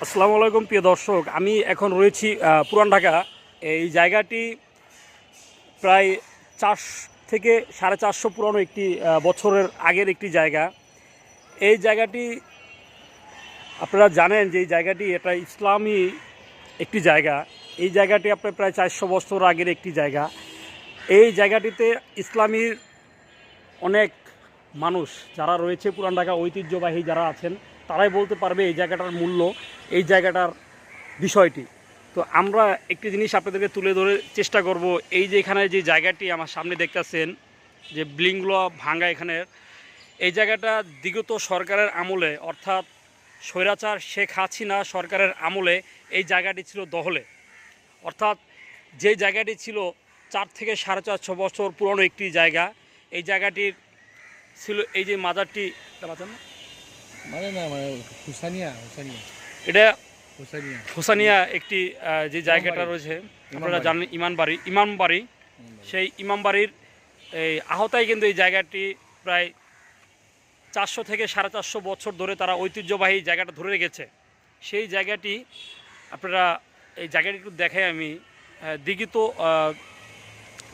আসসালামু আলাইকুম প্রিয় দর্শক, আমি এখন রয়েছি পুরান ঢাকা। এই জায়গাটি প্রায় 4 থেকে 450 পুরনো একটি বছরের আগের একটি জায়গা। এই জায়গাটি আপনারা জানেন যে এই জায়গাটি এটা ইসলামী একটি জায়গা। এই জায়গাটি আপনার প্রায় 400 বছর আগের একটি জায়গা। এই জায়গাটিতে ইসলামীর অনেক মানুষ যারা রয়েছে, পুরান ঢাকা ঐতিহ্যবাহী যারা আছেন, তারাই বলতে পারবে এই জায়গাটার মূল্য, এই জায়গাটার বিষয়টি। তো আমরা একটি জিনিস আপনাদেরকে তুলে ধরে চেষ্টা করব। এই যে এখানে যে জায়গাটি আমার সামনে দেখতেছেন, যে বিল্ডিংগুলো ভাঙ্গা, এখানের এই জায়গাটা বিগত সরকারের আমলে, অর্থাৎ স্বৈরাচার শেখ হাসিনা সরকারের আমলে এই জায়গাটি ছিল দখলে। অর্থাৎ যে জায়গাটি ছিল 4 থেকে 450 বছর পুরনো একটি জায়গা। এই জায়গাটির ছিল এই যে মাজারটি, এটা হুসানিয়া একটি যে জায়গাটা রয়েছে, আপনারা জানেন ইমামবাড়ি। সেই ইমামবাড়ির এই আহতায় কিন্তু এই জায়গাটি প্রায় 400 থেকে 450 বছর ধরে তারা ঐতিহ্যবাহী জায়গাটা ধরে রেখেছে। সেই জায়গাটি আপনারা, এই জায়গাটি একটু দেখাই আমি।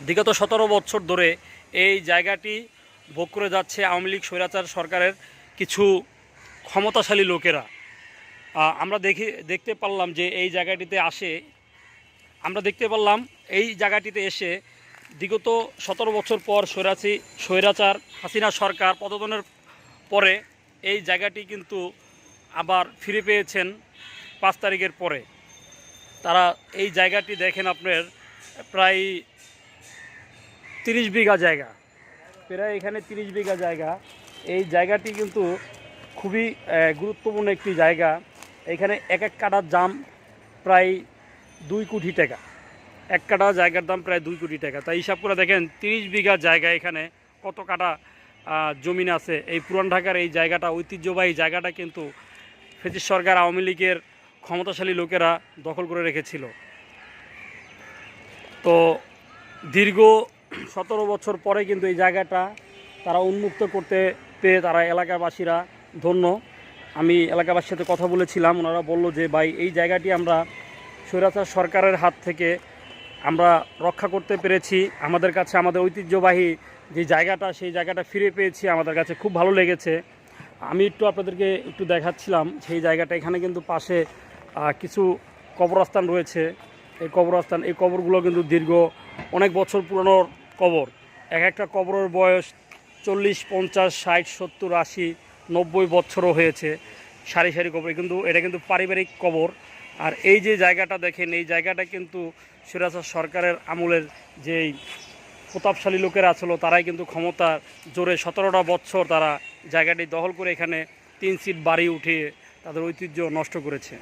বিগত 17 বছর ধরে এই জায়গাটি ভোগ করে যাচ্ছে আওয়ামী লীগ স্বৈরাচার সরকারের কিছু ক্ষমতাশালী লোকেরা। আমরা দেখতে পারলাম যে এই জায়গাটিতে এই জায়গাটিতে এসে বিগত 17 বছর পর স্বৈরাচার হাসিনা সরকার পতনের পরে এই জায়গাটি কিন্তু আবার ফিরে পেয়েছেন 5 তারিখের পরে। তারা এই জায়গাটি দেখেন, আপনার প্রায় 30 বিঘা জায়গা, প্রায় এখানে 30 বিঘা জায়গা। এই জায়গাটি কিন্তু খুবই গুরুত্বপূর্ণ একটি জায়গা। এখানে এক কাঠার দাম প্রায় 2 কোটি টাকা। এক কাঠা জায়গার দাম প্রায় 2 কোটি টাকা। তাই হিসাব করে দেখেন 30 বিঘা জায়গা, এখানে কত কাঠা জমিন আছে। এই পুরান ঢাকার এই জায়গাটা, ঐতিহ্যবাহী জায়গাটা কিন্তু ফ্যাসিস্ট সরকার আওয়ামী লীগের ক্ষমতাশালী লোকেরা দখল করে রেখেছিল। তো দীর্ঘ 17 বছর পরে কিন্তু এই জায়গাটা তারা উন্মুক্ত করতে পেয়ে তারা এলাকাবাসীরা ধন্য। আমি এলাকাবাসীর সাথে কথা বলেছিলাম, ওনারা বলল যে ভাই, এই জায়গাটি আমরা স্বৈরাচার সরকারের হাত থেকে আমরা রক্ষা করতে পেরেছি। আমাদের কাছে আমাদের ঐতিহ্যবাহী যে জায়গাটা, সেই জায়গাটা ফিরে পেয়েছি, আমাদের কাছে খুব ভালো লেগেছে। আমি আপনাদেরকে একটু দেখাচ্ছিলাম সেই জায়গাটা। এখানে কিন্তু পাশে কিছু কবরস্থান রয়েছে। এই কবরগুলো কিন্তু দীর্ঘ অনেক বছর পুরনো কবর। একটা কবরের বয়স 40, 50, 60, 70, 80, 90 বছরও হয়েছে। সারি সারি কবর, কিন্তু এটা কিন্তু পারিবারিক কবর। আর এই যে জায়গাটা দেখেন, এই জায়গাটা কিন্তু স্বৈরাচার সরকারের আমলের যেই প্রতাপশালী লোকেরা ছিল, তারাই কিন্তু ক্ষমতার জোরে 17টা বছর তারা জায়গাটি দখল করে এখানে 3 সিট বাড়ি উঠিয়ে তাদের ঐতিহ্য নষ্ট করেছে।